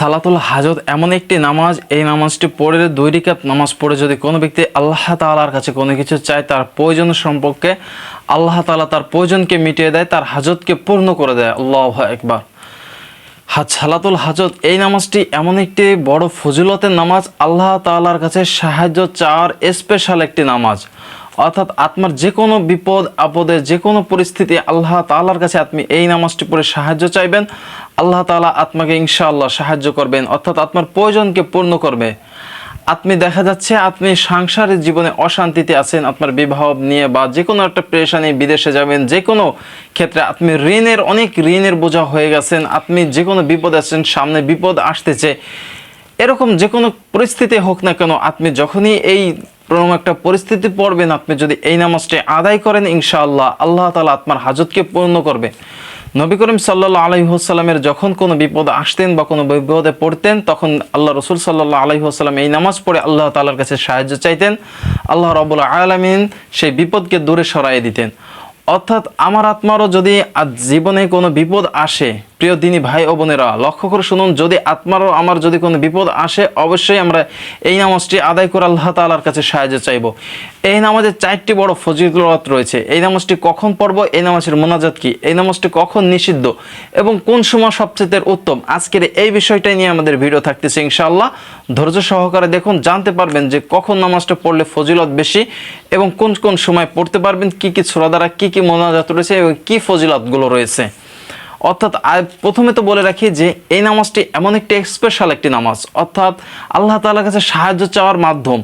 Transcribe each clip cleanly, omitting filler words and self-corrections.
সালাতুল হাজত এমন একটি নামাজ, এই নামাজটি পড়ে 2 রাকাত নামাজ পড়ে যদি কোনো ব্যক্তি আল্লাহ তাআলার কাছে কোনো কিছু চায়, তার প্রয়োজন সম্পর্কে আল্লাহ তাআলা তার প্রয়োজনকে মিটিয়ে দেয়, তার হাজতকে পূর্ণ করে দেয়। আল্লাহু আকবার। সালাতুল হাজত এই নামাজটি এমন একটি বড় ফজিলতের নামাজ, আল্লাহ তাআলার কাছে সাহায্য চাওয়ার স্পেশাল একটি নামাজ। অর্থাৎ আপনার যে কোনো বিপদ আপদে যে কোনো পরিস্থিতি আল্লাহ তাআলার কাছে আপনি এই নামাজটি পড়ে সাহায্য চাইবেন, আল্লাহ তাআলা আপনাকে ইনশাআল্লাহ সাহায্য করবেন, অর্থাৎ আপনার প্রয়োজনকে পূর্ণ করবে। আপনি দেখা যাচ্ছে আপনি সাংসারিক জীবনে অশান্তিতে আছেন, আপনার বিবাহ নিয়ে বা যে কোনো একটা পেরেশানি, বিদেশে যাবেন, যে কোনো ক্ষেত্রে আপনি অনেক ঋণের বোঝা হয়ে গেছেন, আপনি যে কোনো বিপদ আছেন, সামনে বিপদ আসতেছে, এরকম যে কোনো পরিস্থিতি হোক না কেন, আপনি যখনই এই একটা পরিস্থিতি পড়বেন, আপনি যদি এই নামাজটি আদায় করেন ইনশাআল্লাহ আল্লাহ তাআলা আপনার হাজতকে পূর্ণ করবে। নবী করিম সাল্লাল্লাহু আলাইহি ওয়াসাল্লামের যখন কোনো বিপদ আসতেন বা কোনো বিপদে পড়তেন, তখন আল্লাহ রাসূল সাল্লাল্লাহু আলাইহি ওয়াসাল্লাম এই নামাজ পড়ে আল্লাহ তাআলার কাছে সাহায্য চাইতেন, আল্লাহ রাব্বুল আলামিন সেই বিপদকে দূরে সরাইয়ে দিতেন। অর্থাৎ আমার আত্মারও যদি জীবনে কোনো বিপদ আসে, প্রিয় দিনী ভাই ও বোনেরা লক্ষ্য করে শুনুন, যদি আত্মারও আমার যদি কোনো বিপদ আসে, অবশ্যই আমরা এই নামাজটি আদায় করে আল্লাহ তাআলার কাছে সাহায্য চাইব। এই নামাজের 4টি বড় ফজিলত রয়েছে। এই নামাজটি কখন পড়ব, এই নামাজের মোনাজাত কি, এই নামাজটি কখন নিষিদ্ধ এবং কোন সময় সবচেয়ে উত্তম, আজকের এই বিষয়টাই নিয়ে আমাদের ভিডিও থাকতেছে ইনশাআল্লাহ। ধৈর্য সহকারে দেখুন, জানতে পারবেন যে কখন নামাজটা পড়লে ফজিলত বেশি এবং কোন কোন সময় পড়তে পারবেন, কি কি সূরা দ্বারা কি কি মোনাজাত রয়েছে এবং কি ফজিলতগুলো রয়েছে। অর্থাৎ প্রথমে তো বলে রাখি যে এই নামাজটি এমন একটি স্পেশাল একটি নামাজ, অর্থাৎ আল্লাহ তাআলার কাছে সাহায্য চাওয়ার মাধ্যম।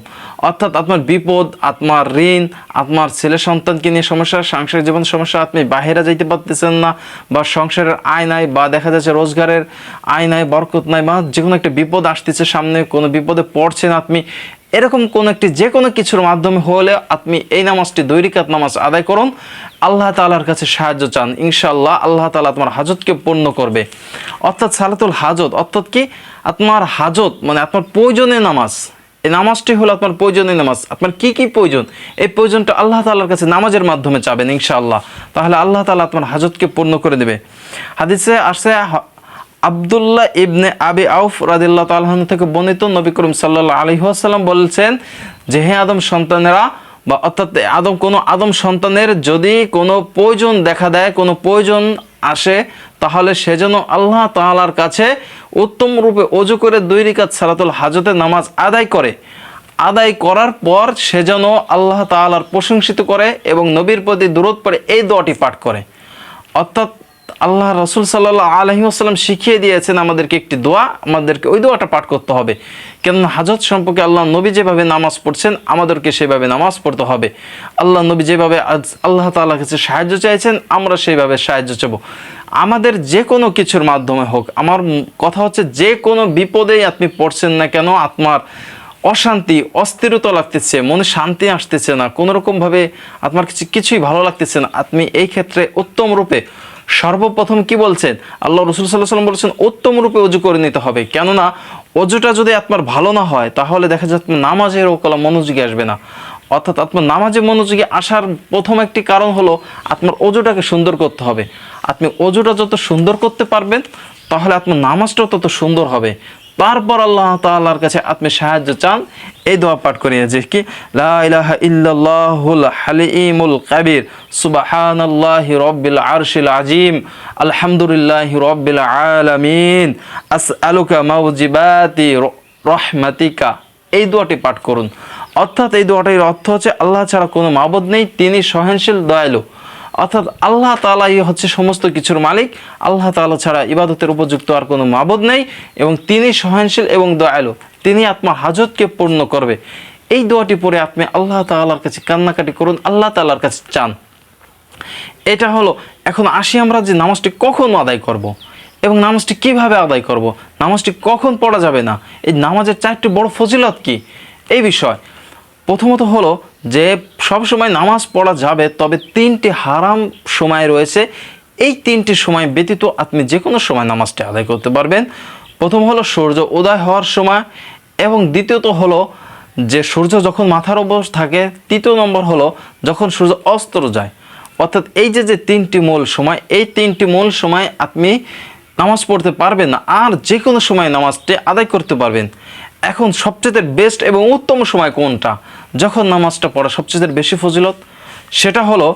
অর্থাৎ আপনার বিপদ, আপনার ঋণ, আপনার ছেলে সন্তানকে নিয়ে সমস্যা, সাংসারিক জীবন সমস্যা, আপনি বাইরে যাইতে পারতেছেন না বা সংসারের আয় নাই বা দেখা যাচ্ছে রোজগারের আয় নাই, বরকত নাই, বা যে কোনো একটা বিপদ আসতেছে সামনে, কোনো বিপদে পড়ছেন আপনি, এরকম কোন একটি যে কোনো কিছুর মাধ্যমে হলে আপনি এই নামাজটি 2 রাকাত নামাজ আদায় করুন, আল্লাহ তাআলার কাছে সাহায্য চান, ইনশাআল্লাহ আল্লাহ তাআলা আপনার হাজতকে পূর্ণ করবে। অর্থাৎ সালাতুল হাজত অর্থাৎ কি, আপনার হাজত মানে আপনার প্রয়োজনীয় নামাজ। এই নামাজটি হলো আপনার প্রয়োজনীয় নামাজ। আপনার কি কি প্রয়োজন, এই প্রয়োজনটা আল্লাহ তাআলার কাছে নামাজের মাধ্যমে চাবেন ইনশাআল্লাহ, তাহলে আল্লাহ তাআলা আপনার হাজতকে পূর্ণ করে দেবে। হাদিসে আসছে আব্দুল্লাহ ইবনে আবি আউফ রাদিয়াল্লাহু তাআলা আনহু থেকে বর্ণিত, নবী করিম সাল্লাল্লাহু আলাইহি ওয়াসাল্লাম বলেছেন যে হে আদম সন্তানেরা, বা অর্থাৎ আদম সন্তানের যদি কোনো প্রয়োজন দেখা দেয়, কোনো প্রয়োজন আসে, তাহলে সে যেন আল্লাহ তাআলার কাছে উত্তম রূপে ওযু করে 2 রাকাত সালাতুল হাজতের নামাজ আদায় করে। আদায় করার পর সে যেন আল্লাহ তাআলার প্রশংসিত করে এবং নবীর প্রতি দরুদ পড়ে এই দোয়াটি পাঠ করে। অর্থাৎ আল্লাহ রাসূল সাল্লাল্লাহু আলাইহি ওয়াসাল্লাম শিখিয়ে দিয়েছেন আমাদেরকে একটি দোয়া, আমাদেরকে ওই দোয়াটা পাঠ করতে হবে। কেননা হাজত সম্পর্কে আল্লাহ নবী যেভাবে নামাজ পড়ছেন, আমাদেরকে সেভাবে নামাজ পড়তে হবে। আল্লাহ নবী যেভাবে আল্লাহ তাআলার কাছে সাহায্য চাইছেন, আমরা সেইভাবে সাহায্য চাইব। আমাদের যে কোনো কিছুর মাধ্যমে হোক, আমার কথা হচ্ছে যে কোনো বিপদেই আপনি পড়ছেন না কেন, আপনার অশান্তি, অস্থিরতা লাগতেছে, মনে শান্তি আসতেছে না, কোনোরকমভাবে আপনার কিছুই ভালো লাগতেছে না, আপনি এই ক্ষেত্রে উত্তম রূপে সর্বপ্রথম কি বলছেন, আল্লাহ রাসূল সাল্লাল্লাহু আলাইহি ওয়াসাল্লাম বলেছেন উত্তম রূপে ওযু করে নিতে হবে। কেননা ওযুটা যদি আপনার ভালো না হয়, তাহলে দেখা যাচ্ছে নামাজের ওকলা মনোযোগী আসবে না। অর্থাৎ আপনার নামাজে মনোযোগী আসার প্রথম একটি কারণ হলো আপনার ওযুটাকে সুন্দর করতে হবে। আপনি ওযুটা যত সুন্দর করতে পারবেন, তাহলে আপনার নামাজটাও তত সুন্দর হবে। তারপর আল্লাহ তাআলার কাছে আপনি সাহায্য চান, এই দোয়া পাঠ করিয়ে যে কি, লা ইলাহা ইল্লাল্লাহুল হালিমুল কাবীর, সুবহানাল্লাহি রাব্বিল আরশিল আযীম, আলহামদুলিল্লাহি রাব্বিল আলামিন, আসআলুকা মাওজিবাতি রাহমাতিকা। এই দোয়াটি পাঠ করুন। অর্থাৎ এই দোয়াটির অর্থ হচ্ছে আল্লাহ ছাড়া কোনো মাবুদ নেই, তিনি সহনশীল দয়ালু। অর্থাৎ আল্লাহ তাআলাই হচ্ছে সমস্ত কিছুর মালিক, আল্লাহ তাআলা ছাড়া ইবাদতের উপযুক্ত আর কোনো মাবুদ নেই এবং তিনি সহনশীল এবং দয়ালু, তিনি আপনার হাজতকে পূর্ণ করবে। এই দোয়াটি পড়ে আপনি আল্লাহ তাআলার কাছে কান্নাকাটি করুন, আল্লাহ তাআলার কাছে চান। এটা হলো। এখন আসি আমরা যে নামাজটি কখন আদায় করব এবং নামাজটি কিভাবে আদায় করব, নামাজটি কখন পড়া যাবে না, এই নামাজের 4টি বড় ফজিলত কি, এই বিষয়। প্রথমত হলো যে সবসময় নামাজ পড়া যাবে, তবে 3টি হারাম সময় রয়েছে। এই 3টি সময় ব্যতীত আপনি যে কোনো সময় নামাজটি আদায় করতে পারবেন। প্রথম হলো সূর্য উদয় হওয়ার সময়, এবং দ্বিতীয়ত হলো যে সূর্য যখন মাথার উপর থাকে, তৃতীয় নম্বর হলো যখন সূর্য অস্ত যায়। অর্থাৎ এই যে 3টি মূল সময়, এই 3টি মূল সময় আপনি নামাজ পড়তে পারবেন না, আর যে কোনো সময় নামাজটি আদায় করতে পারবেন। এখন সবচেয়ে বেস্ট এবং উত্তম সময় কোনটা, যখন নামাজটা পড়া সবচেয়ে বেশি ফজিলত, সেটা হলো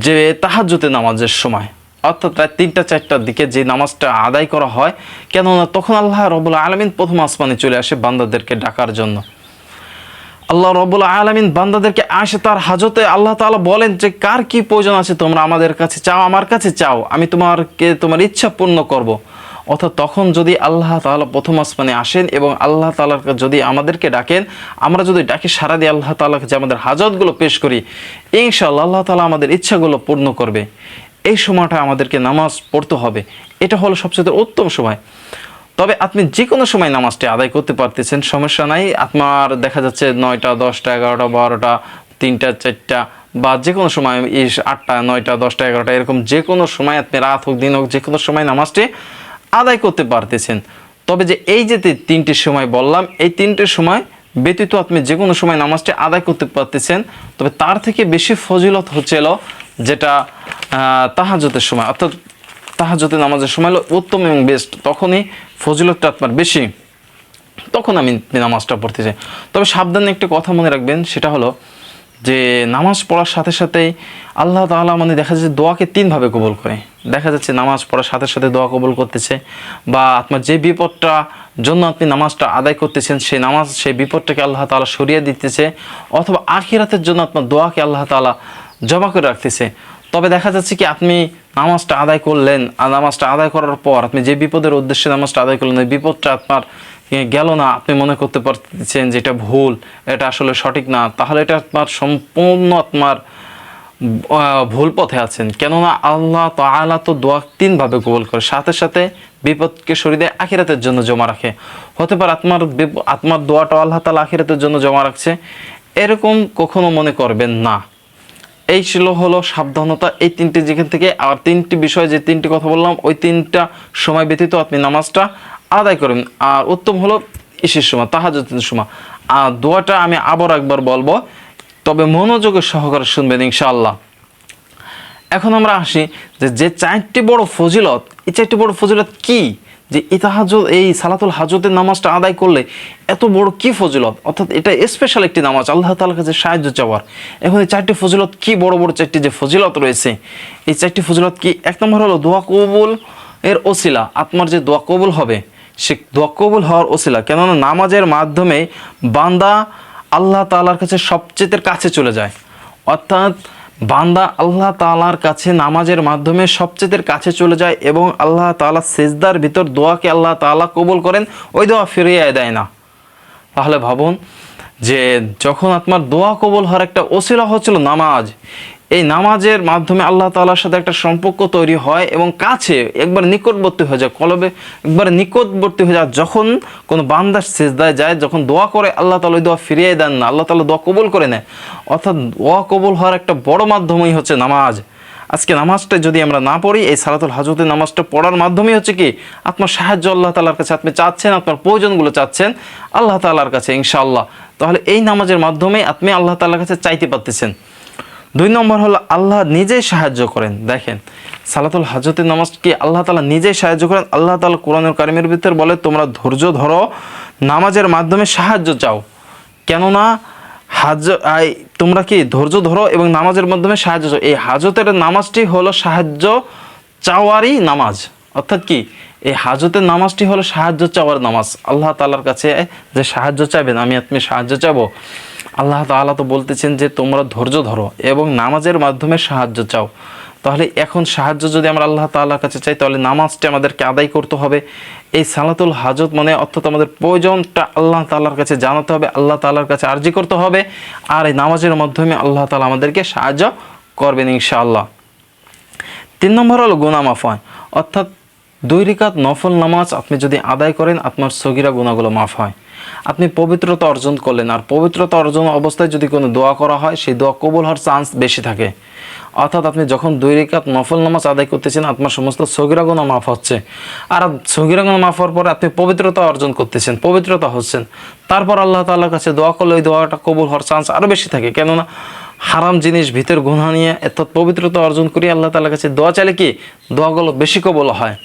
যে তাহাজ্জুদের নামাজের সময়, অর্থাৎ প্রায় 3টা-4টার দিকে যে নামাজটা আদায় করা হয়। কেননা তখন আল্লাহ রাব্বুল আলামিন প্রথম আসমানে চলে আসে বান্দাদেরকে ডাকার জন্য। আল্লাহ রাব্বুল আলামিন বান্দাদেরকে আসে তার হাজতে, আল্লাহ তাআলা বলেন যে কার কি প্রয়োজন আছে তোমরা আমাদের কাছে চাও, আমার কাছে চাও, আমি তোমার ইচ্ছা পূর্ণ করব। অর্থাৎ তখন যদি আল্লাহ তাআলা প্রথম আসমানে আসেন এবং আল্লাহ তাআলার যদি আমাদেরকে ডাকেন, আমরা যদি ডাকি সারা দিয়ে আল্লাহ তাআলাকে যে আমাদের হাজতগুলো পেশ করি, ইনশাআল্লাহ আল্লাহ তাআলা আমাদের ইচ্ছাগুলো পূর্ণ করবে। এই সময়টা আমাদেরকে নামাজ পড়তে হবে, এটা হলো সবচেয়ে উত্তম সময়। তবে আপনি যে কোনো সময় নামাজটি আদায় করতে পারতেছেন, সমস্যা নাই। আপনার দেখা যাচ্ছে 9টা, 10টা, 11টা, 12টা, 3টা, 4টা বা যে কোনো সময় 8টা, 9টা, 10টা, 11টা, এরকম যে কোনো সময় আপনি রাত হোক দিন হোক যে কোনো সময় নামাজটি আদায় করতে পারতেছেন। তবে যে এই যে 3টির সময় বললাম, এই 3টির সময় ব্যতীত আপনি যে কোনো সময় নামাজটি আদায় করতে পারতেছেন। তবে তার থেকে বেশি ফজিলত হচ্ছিল যেটা তাহাজ্জুদের সময়, অর্থাৎ তাহাজ্জুদের নামাজের সময় হলো উত্তম এবং বেস্ট, তখনই ফজিলতটা আপনার বেশি, তখন আমি নামাজটা পড়তে চাই। তবে সাবধানে একটা কথা মনে রাখবেন, সেটা হলো যে নামাজ পড়ার সাথে সাথেই আল্লাহ তাআলা দেখা যাচ্ছে দোয়াকে 3ভাবে কবুল করে। দেখা যাচ্ছে নামাজ পড়ার সাথে সাথে দোয়া কবুল করতেছে, বা আপনার যে বিপদটা জন্য আপনি নামাজটা আদায় করতেছেন সেই বিপদটাকে আল্লাহ তাআলা সরিয়ে দিতেছে, অথবা আখিরাতের জন্য আপনার দোয়াকে আল্লাহ তাআলা জমা করে রাখতেছে। তবে দেখা যাচ্ছে কি আপনি নামাজটা আদায় করলেন, আর নামাজটা আদায় করার পর আপনি যে বিপদের উদ্দেশ্যে নামাজটা আদায় করলেন, ওই বিপদটা আপনার গেল না, আপনি মনে করতে পারছেন যে এটা ভুল, এটা আসলে সঠিক না, তাহলে এটা আপনার সম্পূর্ণ আপনার ভুল পথে আছেন। কেননা আল্লাহ তাআলা তো দোয়া 3ভাবে কবুল করে, সাথে সাথে বিপদকে সরিয়ে দেয়, আখিরাতের জন্য জমা রাখে। হতে পারে আপনার দোয়াটা আল্লাহ তাআলা আখিরাতের জন্য জমা রাখছে, এরকম কখনো মনে করবেন না। এই ছিল হলো সাবধানতা, এই 3টি যেখান থেকে। আর 3টি বিষয়, যে 3টি কথা বললাম, ওই 3টা সময় ব্যতীত আপনি নামাজটা আদায় করেন। আর উত্তম হলো ইশির সময়, তাহাজ্জুদের সময়। আর দোয়াটা আমি আবার একবার বলবো, তবে মনোযোগের সহকারে শুনবেন ইনশাআল্লাহ। এখন আমরা আসি যে 4টি বড় ফজিলত, এই 4টি বড় ফজিলত কি, যে এই সালাতুল হাজতের নামাজটা আদায় করলে এত বড় কি ফজিলত, অর্থাৎ এটা স্পেশাল একটি নামাজ, আল্লাহ তাআলার কাছে সাহায্য চাওয়ার। এখন এই 4টি ফজিলত কি, বড় বড় 4টি যে ফজিলত রয়েছে, এই 4টি ফজিলত কি? 1 নম্বর হলো দোয়া কবুল এর ওসিলা, আপনার যে দোয়া কবুল হবে সে দোয়া কবুল হওয়ার ওসিলা। কেননা নামাজের মাধ্যমে বান্দা আল্লাহ তাআলার কাছে সবচেয়ে কাছে চলে যায়, অর্থাৎ বান্দা আল্লাহ তাআলার কাছে নামাজের মাধ্যমে সবচেয়ে কাছে চলে যায়, এবং আল্লাহ তাআলা সিজদার ভিতর দোয়াকে আল্লাহ তাআলা কবুল করেন, ওই দোয়া ফিরিয়ে দেয় না। তাহলে ভাবুন যে যখন আপনার দোয়া কবুল হওয়ার একটা ওসিলা হচ্ছিল নামাজ, এই নামাজের মাধ্যমে আল্লাহ তাআলার সাথে একটা সম্পর্ক তৈরি হয় এবং কাছে একবার নিকটবর্তী হয়ে যায়, কলবে একবার নিকটবর্তী হয়ে যায়। যখন কোনো বান্দা সিজদায় যায়, যখন দোয়া করে, আল্লাহ তাআলা ওই দোয়া ফিরিয়ে দেন না, আল্লাহ তাআলা দোয়া কবুল করে নেয়। অর্থাৎ দোয়া কবুল হওয়ার একটা বড় মাধ্যমই হচ্ছে নামাজ। আজকে নামাজটা যদি আমরা না পড়ি, এই সালাতুল হাজতের নামাজটা পড়ার মাধ্যমেই হচ্ছে কি আপনার সাহায্য আল্লাহ তাআলার কাছে আপনি চাচ্ছেন, আপনার প্রয়োজনগুলো চাচ্ছেন আল্লাহ তাআলার কাছে ইনশাআল্লাহ। তাহলে এই নামাজের মাধ্যমে আপনি আল্লাহ তাআলার কাছে চাইতে পারতেছেন। 2 নম্বর হলো আল্লাহ নিজেই সাহায্য করেন। দেখেন সালাতুল হাজতের নামাজ কি আল্লাহ তাআলা নিজেই সাহায্য করেন। আল্লাহ তাআলা কোরআনুল কারীমের ভিতর বলে, তোমরা ধৈর্য ধরো, নামাজের মাধ্যমে সাহায্য চাও। কেননা তোমরা কি ধৈর্য ধরো এবং নামাজের মাধ্যমে সাহায্য চাও। এই হাজতের নামাজটি হলো সাহায্য চাওয়ারই নামাজ, অর্থাৎ কি এই হাজতের নামাজটি হলো সাহায্য চাওয়ার নামাজ। আল্লাহ তাআলার কাছে যে সাহায্য চাইবেন, আপনি সাহায্য চাবো, আল্লাহ তাআলা তো বলতেছেন যে তোমরা ধৈর্য ধরো এবং নামাজের মাধ্যমে সাহায্য চাও। তাহলে এখন সাহায্য যদি আমরা আল্লাহ তাআলার কাছে চাই, তাহলে নামাজটি আমাদেরকে আদায় করতে হবে। এই সালাতুল হাজত অর্থাৎ আমাদের প্রয়োজনটা আল্লাহ তাআলার কাছে জানাতে হবে, আল্লাহ তাআলার কাছে আরজি করতে হবে, আর এই নামাজের মাধ্যমে আল্লাহ তাআলা আমাদেরকে সাহায্য করবেন ইনশাআল্লাহ। 3 নম্বর হলো গুনাহ মাফ হয়, অর্থাৎ 2 রাকাত নফল নামাজ আপনি যদি আদায় করেন, আপনার সগীরা গুনাহগুলো মাফ হয়। আপনি পবিত্রতা অর্জন করলেন, আর পবিত্রতা অর্জন অবস্থায় যদি কোনো দোয়া করা হয়, সেই দোয়া কবুল হওয়ার চান্স বেশি থাকে। অর্থাৎ আপনি যখন 2 রাকাত নফল নামাজ আদায় করতেছেন, আপনার সমস্ত সগীরা গুনাহ মাফ হচ্ছে, আর সগীরা গুনাহ মাফ হওয়ার পরে আপনি পবিত্রতা অর্জন করতেছেন, পবিত্রতা হচ্ছেন, তারপর আল্লাহ তাআলার কাছে দোয়া করলে ওই দোয়াটা কবুল হওয়ার চান্স আরও বেশি থাকে। কেননা হারাম জিনিস ভিতর গুনাহ নিয়ে অর্থাৎ পবিত্রতা অর্জন করি আল্লাহ তাআলার কাছে দোয়া চাইলে কি দোয়াগুলো বেশি কবুল হয়।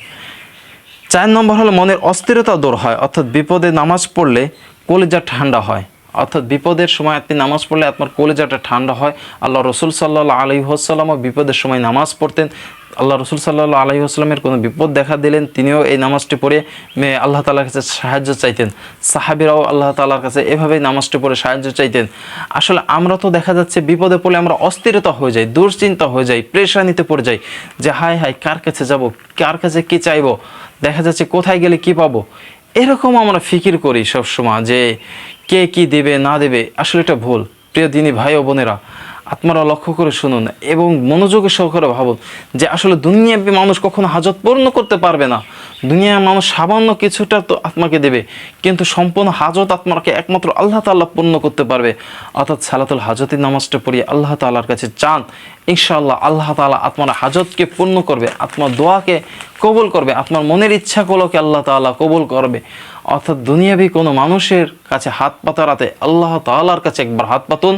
4 নম্বর হলো মনের অস্থিরতা দূর হয়, অর্থাৎ বিপদে নামাজ পড়লে কলিজা ঠান্ডা হয়। অর্থাৎ বিপদের সময় আপনি নামাজ পড়লে আপনার কলিজাটা ঠান্ডা হয়। আল্লাহ রসুল সাল্লাল্লাহু আলাইহি ওয়াসাল্লামও বিপদের সময় নামাজ পড়তেন। আল্লাহ রসুল সাল্লাল্লাহু আলাইহি ওয়াসাল্লামের কোনো বিপদ দেখা দিলেন, তিনিও এই নামাজটি পড়ে আল্লাহ তাআলার কাছে সাহায্য চাইতেন। সাহাবীরাও আল্লাহ তাআলার কাছে এভাবেই নামাজটি পড়ে সাহায্য চাইতেন। আসলে আমরা তো দেখা যাচ্ছে বিপদে পড়লে আমরা অস্থিরতা হয়ে যাই, দুশ্চিন্তা হয়ে যাই, প্রেশানিতে পড়ে যাই যে হায় হায় কার কাছে যাব, কার কাছে কী চাইবো, দেখা যাচ্ছে কোথায় গেলে কি পাবো, এরকম আমরা ফিকির করি সবসময় যে কে কি দেবে না দেবে। আসলে এটা ভুল। প্রিয় দিনী ভাই ও বোনেরা, আপনারা লক্ষ্য করে শুনুন এবং মনোযোগের সহকারে ভাবুন যে আসলে দুনিয়াবী মানুষ কখনো হাজত পূর্ণ করতে পারবে না। দুনিয়ার মানুষ সামান্য কিছুটা তো আত্মাকে দেবে, কিন্তু সম্পূর্ণ হাজত আত্মাকে একমাত্র আল্লাহ তাআলা পূর্ণ করতে পারবে। অর্থাৎ সালাতুল হাজতের নামাজটা পড়িয়ে আল্লাহ তাআলার কাছে চান, ইনশাআল্লাহ আল্লাহ তাআলা আপনার হাজতকে পূর্ণ করবে, আপনার দোয়াকে কবুল করবে, আপনার মনের ইচ্ছাগুলোকে আল্লাহ তাআলা কবুল করবে। অর্থাৎ দুনিয়াবী কোনো মানুষের কাছে হাত পাতারাতে আল্লাহ তাআলার কাছে একবার হাত পাতুন,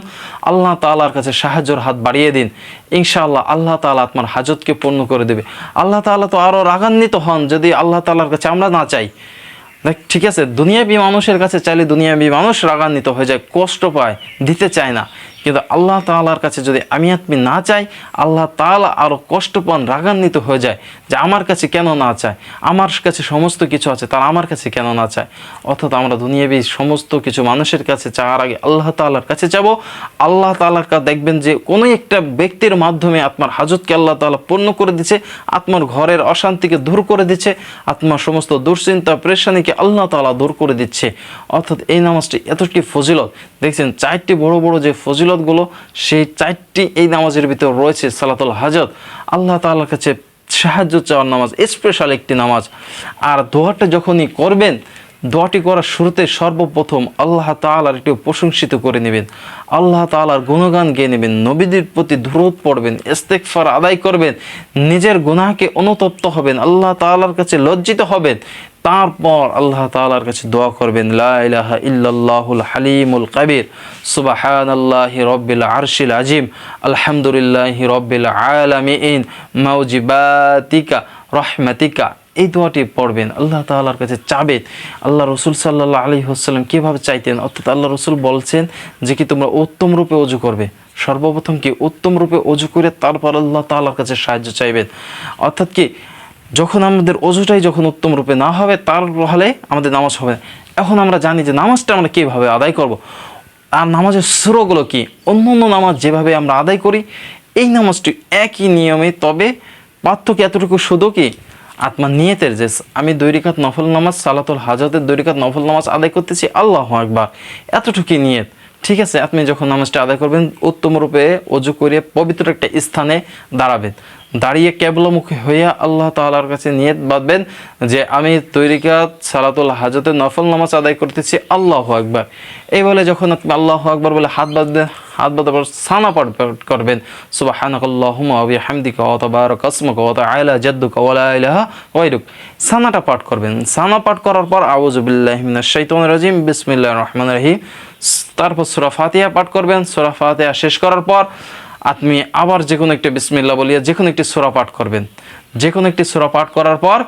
আল্লাহ তাআলার কাছে সাহায্যের হাত বাড়িয়ে দিন, ইনশাআল্লাহ আল্লাহ তাআলা আপনার হাজতকে পূর্ণ করে দেবে। আল্লাহ তাআলা তো আরও রাগান্বিত হন যদি আল্লাহ তাআলার কাছে আমরা না চাই। ঠিক আছে, দুনিয়াবী মানুষের কাছে চাইলে দুনিয়াবী মানুষ রাগান্বিত হয়ে যায়, কষ্ট পায়, দিতে চায় না। কিন্তু আল্লাহ তাআলার কাছে যদি আমি আপনি না চাই, আল্লাহ তাআলা আরও কষ্ট পান, রাগান্বিত হয়ে যায় যে আমার কাছে কেন না চায়, আমার কাছে সমস্ত কিছু আছে তারা আমার কাছে কেন না চায়। অর্থাৎ আমরা দুনিয়াবী সমস্ত কিছু মানুষের কাছে চাওয়ার আগে আল্লাহ তাআলার কাছে যাব। আল্লাহ তাআলার কাছে দেখবেন যে কোনো একটা ব্যক্তির মাধ্যমে আপনার হাজতকে আল্লাহ তাআলা পূর্ণ করে দিচ্ছে, আপনার ঘরের অশান্তিকে দূর করে দিচ্ছে, আপনার সমস্ত দুশ্চিন্তা প্রেশানিকে আল্লাহ তাআলা দূর করে দিচ্ছে। অর্থাৎ এই নামাজটি এতটি ফজিলত, দেখছেন 4টি বড় বড় যে ফজিলতগুলো সেই 4টি এই নামাজের ভিতর রয়েছে। সালাতুল হাজত আল্লাহ তাআলার কাছে সাহায্য চাওয়ার নামাজ, স্পেশাল একটি নামাজ। আর দোয়াটা যখনই করবেন, দোয়াটি করার শুরুতে সর্বপ্রথম আল্লাহ তাআলার একটু প্রশংসিত করে নেবেন, আল্লাহ তাআলার গুণগান গেয়ে নেবেন, নবীদের প্রতি দুরূদ পড়বেন, ইস্তেগফার আদায় করবেন, নিজের গুনাহকে অনুতপ্ত হবেন, আল্লাহ তাআলার কাছে লজ্জিত হবেন। তারপর আল্লাহ তাআলার কাছে দোয়া করবেন, লা ইলাহা ইল্লাল্লাহুল হালিমুল কাবীর, সুবহানাল্লাহি রাব্বিল আরশিল আজিম, আলহামদুলিল্লাহি রাব্বিল আলামিন, মাউজিবাতিকা রহমাতিকা। এই দোয়াটি পড়বেন, আল্লাহ তাআলার কাছে চাবেন। আল্লাহ রসুল সাল্লাল্লাহু আলাইহি ওয়াসাল্লাম কীভাবে চাইতেন, অর্থাৎ আল্লাহ রসুল বলছেন যে কি তোমরা উত্তম রূপে ওযু করবে। সর্বপ্রথম কি উত্তম রূপে ওযু করে তারপর আল্লাহ তাআলার কাছে সাহায্য চাইবেন। অর্থাৎ কি যখন আমাদের ওযুটাই যখন উত্তম রূপে না হবে তাহলে আমাদের নামাজ হবে না। এখন আমরা জানি যে নামাজটা আমরা কীভাবে আদায় করব, আর নামাজের সূরাগুলো কি, অন্য অন্য নামাজ যেভাবে আমরা আদায় করি এই নামাজটি একই নিয়মে, তবে পার্থক্য এতটুকু শুধু কি আত্মার নিয়তের, যে আমি 2 রাকাত নফল নামাজ সালাতুল হাজতের 2 রাকাত নফল নামাজ আদায় করতেছি, আল্লাহু আকবার, এতটুকুই নিয়ত। ঠিক আছে, আপনি যখন নামাজটা আদায় করবেন উত্তম রূপে ওযু করে পবিত্র একটা স্থানে দাঁড়াবেন, দাঁড়িয়ে কেবলামুখী হইয়া আল্লাহ তাআলার কাছে নিয়ত বাঁধবেন যে আমি 2 রাকাত সালাতুল হাজতের নফল নামাজ আদায় করতেছি, আল্লাহু আকবার। এই বলে যখন আপনি আল্লাহু আকবার বলে হাত বাঁধবেন, হাত বাঁধার পর সানা পাঠ করবেন, সুবহানাকাল্লাহুম্মা ওয়া বিহামদিকা ওয়া তাবারাকা ইসমুকা ওয়া তাআলা জাদ্দুকা ওয়া লা ইলাহা গায়রুক। সানাটা পাঠ করবেন। সানা পাঠ করার পর আউযু বিল্লাহি মিনাশ শাইতানির রাজিম, বিসমিল্লাহির রহমানির রহিম, তারপর সূরা ফাতিহা পাঠ করবেন। সূরা ফাতিহা শেষ করার পর আপনি আবার যে কোনো একটা বিসমিল্লাহ বলিয়া যে কোনো একটি সূরা পাঠ করবেন। যে কোনো একটি সূরা পাঠ করার পর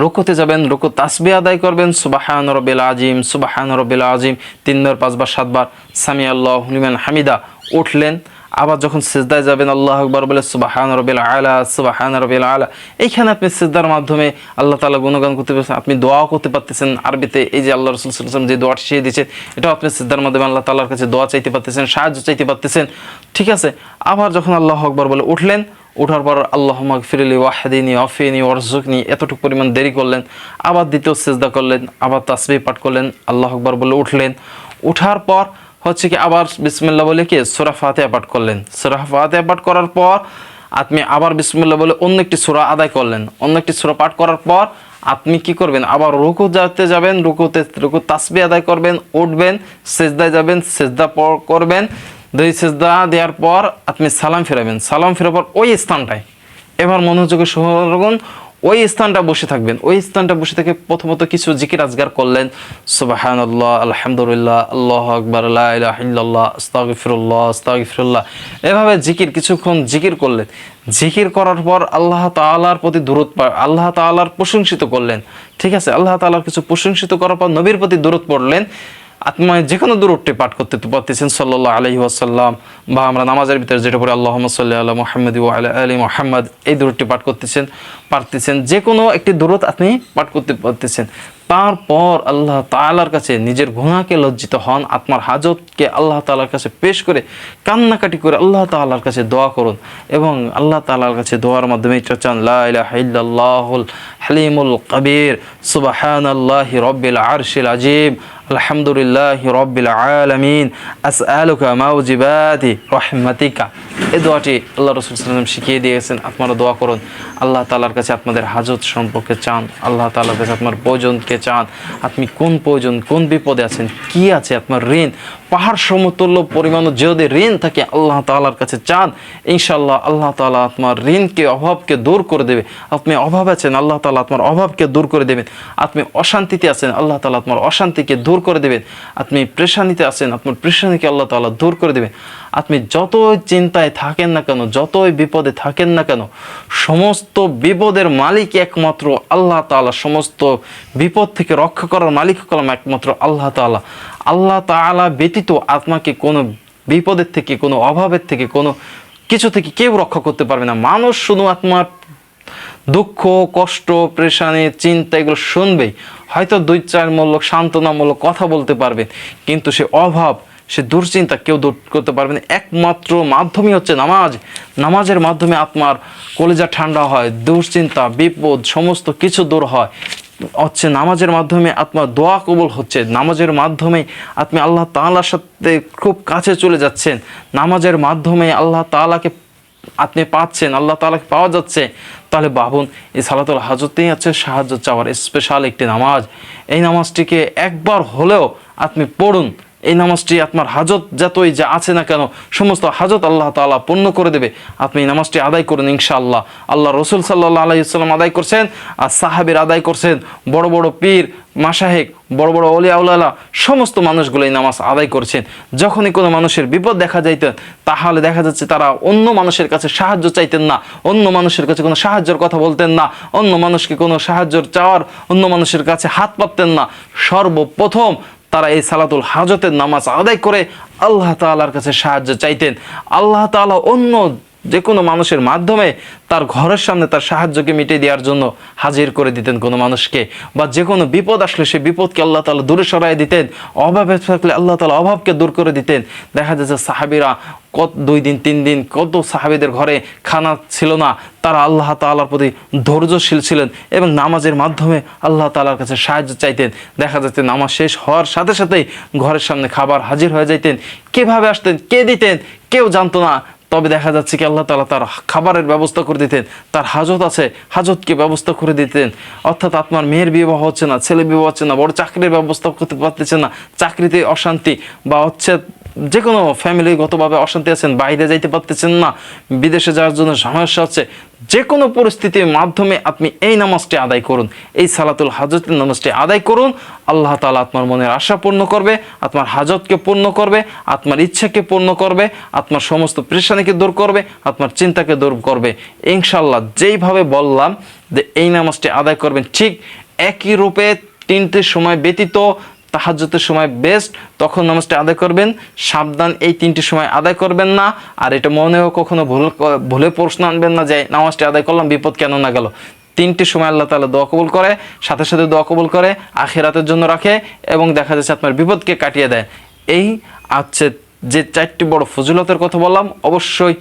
রুকুতে যাবেন, রুকু তাসবিহ আদায় করবেন, সুবহান রাব্বিল আযীম, সুবহান রাব্বিল আযীম 3 বার 5 বার 7 বার, সামি আল্লাহু লিমান হামিদা, উঠলেন। আবার যখন সিজদায় যাবেন আল্লাহু আকবার বলে সুবহান রাব্বিল আলা, সুবহান রাব্বিল আলা। এইখানে আপনি সিজদার মাধ্যমে আল্লাহ তাআলা গুণগান করতে পারছেন, আপনি দোয়াও করতে পারতেছেন আরবিতে। এই যে আল্লাহ রাসূল সাল্লাল্লাহু আলাইহি ওয়াসাল্লাম যে দোয়াটি শিখিয়ে দিয়েছেন, এটাও আপনি সিজদার মাধ্যমে আল্লাহ তাআলার কাছে দোয়া চাইতে পারতেছেন, সাহায্য চাইতে পারতেছেন। ঠিক আছে, আবার যখন আল্লাহু আকবার বলে উঠলেন, ওঠার পর আল্লাহুম্মা গফিরলি ওয়াহদিনি ওয়াফিনি ওয়ারযুকনি, এতটুকু পরিমাণ দেরি করলেন। আবার দ্বিতীয় সিজদা করলেন, আবার তাসবিহ পাঠ করলেন, আল্লাহু আকবার বলে উঠলেন। উঠার পর হচ্ছে কি আবার বিসমিল্লাহ বলে কি সূরা ফাতিহা পাঠ করলেন। সূরা ফাতিহা পাঠ করার পর আপনি আবার বিসমিল্লাহ বলে অন্য একটি সূরা আদায় করলেন। অন্য একটি সূরা পাঠ করার পর আপনি কি করবেন, আবার রুকু যাতে যাবেন, রুকু তাসবিহ আদায় করবেন, উঠবেন, সিজদায় যাবেন, সিজদা করবেন। 2 সিজদা দেওয়ার পর আপনি সালাম ফেরাবেন। সালাম ফেরার পর ওই স্থানটায় এবার মনোযোগের সহযোগন ওই স্থানটা বসে থাকবেন, ওই স্থানটা বসে থেকে প্রথমত কিছু জিকির আজগার করলেন, সুবহানাল্লাহ, আলহামদুলিল্লাহ, আল্লাহু আকবার, লা ইলাহা ইল্লাল্লাহ, আস্তাগফিরুল্লাহ, আস্তাগফিরুল্লাহ, এভাবে জিকির কিছুক্ষণ জিকির করলেন। জিকির করার পর আল্লাহ তাআলার প্রতি দরুদ, আল্লাহ তাআলার প্রশংসিত করলেন, ঠিক আছে, আল্লাহ তাআলার কিছু প্রশংসিত করার পর নবীর প্রতি দরুদ পড়লেন। আপনি যে কোনো দরুদটি পাঠ করতে পারতেছেন সাল্লাল্লাহু আলাইহি ওয়াসাল্লাম, বা আমরা নামাজের ভিতরে যেটা পড়ি আল্লাহুম্মা সাল্লি আলা মুহাম্মাদ ওয়া আলা আলি মুহাম্মাদ, এই দরুদটি পাঠ করতেছেন পারতেছেন, যে কোনো একটি দরুদ আপনি পাঠ করতে পারতেছেন। তারপর আল্লাহ তাআলার কাছে নিজের গুনাহকে লজ্জিত হন, আপনার হাজতকে আল্লাহ তাআলার কাছে পেশ করে কান্নাকাটি করে আল্লাহ তাআলার কাছে দোয়া করুন, এবং আল্লাহ তাআলার কাছে দোয়ার মাধ্যমে এটা চান, লা ইলাহা ইল্লাল্লাহুল হালিমুল কবির, সুবহানাল্লাহি রাব্বিল আরশিল আযীম, আলহামদুলিল্লাহি রাব্বিল আলামিন, আসআলুকা মাওজিবাতি রাহমাতিকা। এই দোয়াটি আল্লাহ রাসূল সাল্লাল্লাহু আলাইহি ওয়াসাল্লাম শিখিয়ে দিয়েছেন। আপনারা দোয়া করুন, আল্লাহ তাআলার কাছে আপনাদের হাজত সম্পর্কে চান, আল্লাহ তাআলার কাছে আপনার প্রয়োজনকে চান, আপনি কোন প্রয়োজন, কোন বিপদে আছেন, কি আছে, আপনার ঋণ, পাহাড় সমতুল্য পরিমাণ যদি ঋণ থাকে আল্লাহ তাআলার কাছে চান, ইনশাআল্লাহ আল্লাহ তাআলা আপনার ঋণকে, অভাবকে দূর করে দেবে। আপনি অভাব আছেন, আল্লাহ তাআলা আপনার অভাবকে দূর করে দেবেন। আপনি অশান্তিতে আছেন, আল্লাহ তাআলা আপনার অশান্তিকে দূর করে দেবেন। আপনি পেরেশানিতে আছেন, আপনার পেরেশানিকে আল্লাহ তাআলা দূর করে দেবেন। আপনি যতই চিন্তায় থাকেন না কেন, যতই বিপদে থাকেন না কেন, সমস্ত বিপদের মালিক একমাত্র আল্লাহ তাআলা, সমস্ত বিপদ থেকে রক্ষা করার মালিক হলাম একমাত্র আল্লাহ তাআলা। আল্লাহ তাআলা ব্যতীত আপনাকে কোনো বিপদের থেকে, কোনো অভাবের থেকে, কোনো কিছু থেকে কেউ রক্ষা করতে পারবে না। মানুষ শুধু আপনার দুঃখ, কষ্ট, পেরেশানি, চিন্তা এগুলো শুনবেই, হয়তো 2-4 মূলক সান্ত্বনামূলক কথা বলতে পারবেন, কিন্তু সে অভাব, সে দুশ্চিন্তা কেউ দূর করতে পারবে না। একমাত্র মাধ্যমই হচ্ছে নামাজ। নামাজের মাধ্যমে আপনার কলিজা ঠান্ডা হয়, দুশ্চিন্তা, বিপদ সমস্ত কিছু দূর হয় হচ্ছে নামাজের মাধ্যমে। আপনার দোয়া কবুল হচ্ছে নামাজের মাধ্যমে, আপনি আল্লাহ তাআলার সাথে খুব কাছে চলে যাচ্ছেন নামাজের মাধ্যমে, আল্লাহ তাআলাকে আপনি পাচ্ছেন, আল্লাহ তাআলাকে পাওয়া যাচ্ছে। তাহলে ভাবুন, এই সালাতুল হাজতেই আছে সাহায্য চাওয়ার স্পেশাল একটি নামাজ। এই নামাজটিকে একবার হলেও আপনি পড়ুন। এই নামাজটি আপনার হাজত যতই যা আছে না কেন, সমস্ত হাজত আল্লাহ তাআলা পূর্ণ করে দেবে। আপনি এই নামাজটি আদায় করুন ইনশাআল্লাহ। আল্লাহ রসুল সাল্লাল্লাহু আলাইহি ওয়াসাল্লাম আদায় করছেন, আর সাহাবীরা আদায় করছেন, বড় বড় পীর মাশায়েখ, বড় বড় অলিয়া উলামা, সমস্ত মানুষগুলো এই নামাজ আদায় করছেন। যখনই কোনো মানুষের বিপদ দেখা যাইতেন, তাহলে দেখা যাচ্ছে তারা অন্য মানুষের কাছে সাহায্য চাইতেন না, অন্য মানুষের কাছে কোনো সাহায্যের কথা বলতেন না, অন্য মানুষকে কোনো সাহায্য চাওয়ার, অন্য মানুষের কাছে হাত পাততেন না। সর্বপ্রথম তারা এই সালাতুল হাজতের নামাজ আদায় করে আল্লাহ তাআলার কাছে সাহায্য চাইতেন। আল্লাহ তাআলা অন্য যে কোনো মানুষের মাধ্যমে তার ঘরের সামনে তার সাহায্যকে মিটিয়ে দেওয়ার জন্য হাজির করে দিতেন কোনো মানুষকে, বা যে কোনো বিপদ আসলে সেই বিপদকে আল্লাহ তাআলা দূরে সরাই দিতেন। অভাবে থাকলে আল্লাহ তাআলা অভাবকে দূর করে দিতেন। দেখা যাচ্ছে সাহাবীরা 2 দিন 3 দিন কত সাহাবীদের ঘরে খানা ছিল না, তারা আল্লাহ তাআলার প্রতি ধৈর্যশীল ছিলেন এবং নামাজের মাধ্যমে আল্লাহ তাআলার কাছে সাহায্য চাইতেন। দেখা যাচ্ছে নামাজ শেষ হওয়ার সাথে সাথেই ঘরের সামনে খাবার হাজির হয়ে যাইতেন। কিভাবে আসতেন, কে দিতেন, কেউ জানতো না। তবে দেখা যাচ্ছে কি আল্লাহ তাআলা তার খাবারের ব্যবস্থা করে দিতেন, তার হাজত আছে, হাজতকে ব্যবস্থা করে দিতেন। অর্থাৎ আপনার মেয়ের বিবাহ হচ্ছে না, ছেলে বিবাহ হচ্ছে না, বড় চাকরির ব্যবস্থা করতে পারতেছেন না, চাকরিতে অশান্তি, বা হচ্ছে যে কোনো ফ্যামিলিগতভাবে অশান্তি আছেন, বাইরে যাইতে পারতেছেন না, বিদেশে যাওয়ার জন্য সমস্যা হচ্ছে, যে কোনো পরিস্থিতির মাধ্যমে আপনি এই নামাজটি আদায় করুন, এই সালাতুল হাজতের নামাজটি আদায় করুন। আল্লাহ তাআলা আপনার মনের আশা পূর্ণ করবে, আপনার হাজতকে পূর্ণ করবে, আপনার ইচ্ছাকে পূর্ণ করবে, আপনার সমস্ত পেরেশানিকে দূর করবে, আপনার চিন্তাকে দূর করবে ইনশাআল্লাহ। যেইভাবে বললাম যে এই নামাজটি আদায় করবেন, ঠিক একই রূপে 3টে সময় ব্যতীত তাহাজ্জুদের সময় বেস্ট, তখন নামাজটা আদায় করবেন। সাবধান, এই 3টে সময় আদায় করবেন না। আর এটা মনেও কখনো ভুলে প্রশ্ন আনবেন না যে নামাজটা আদায় করলাম, বিপদ কেন না গেল। 3টে সময় আল্লাহ তাআলা দোয়া কবুল করে, সাথে সাথে দোয়া কবুল করে, আখিরাতের জন্য রাখে, এবং দেখা যাচ্ছে আপনার বিপদকে কাটিয়ে দেয়। এই আছে যে 4টি বড় ফজিলতের কথা বললাম, অবশ্যই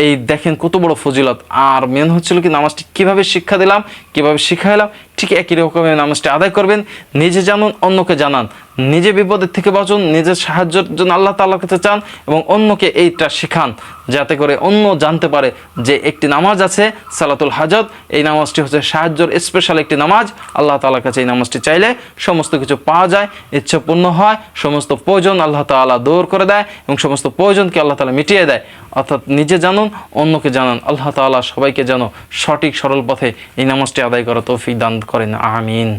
এই দেখেন কত বড় ফজিলত। আর মেন হচ্ছিল কি নামাজটি কীভাবে শিক্ষা দিলাম, কীভাবে শিখাইলাম, ঠিক একই রকমের নামাজটি আদায় করবেন। নিজে জানুন, অন্যকে জানান, নিজে বিপদের থেকে বাঁচুন, নিজের সাহায্যের জন্য আল্লাহ তাআলার কাছে চান এবং অন্যকে এইটা শেখান, যাতে করে অন্য জানতে পারে যে একটি নামাজ আছে সালাতুল হাজত। এই নামাজটি হচ্ছে সাহায্যের স্পেশাল একটি নামাজ। আল্লাহ তাআলার কাছে এই নামাজটি চাইলে সমস্ত কিছু পাওয়া যায়, ইচ্ছা পূর্ণ হয়, সমস্ত প্রয়োজন আল্লাহ তাআলা দূর করে দেয় এবং সমস্ত প্রয়োজনকে আল্লাহ তাআলা মিটিয়ে দেয়। অর্থাৎ নিজে জানুন, অন্যকে জানান। আল্লাহ তাআলা সবাইকে যেন সঠিক সরল পথে এই নামাজটি আদায় করা তৌফিক দান করেন। আমিন।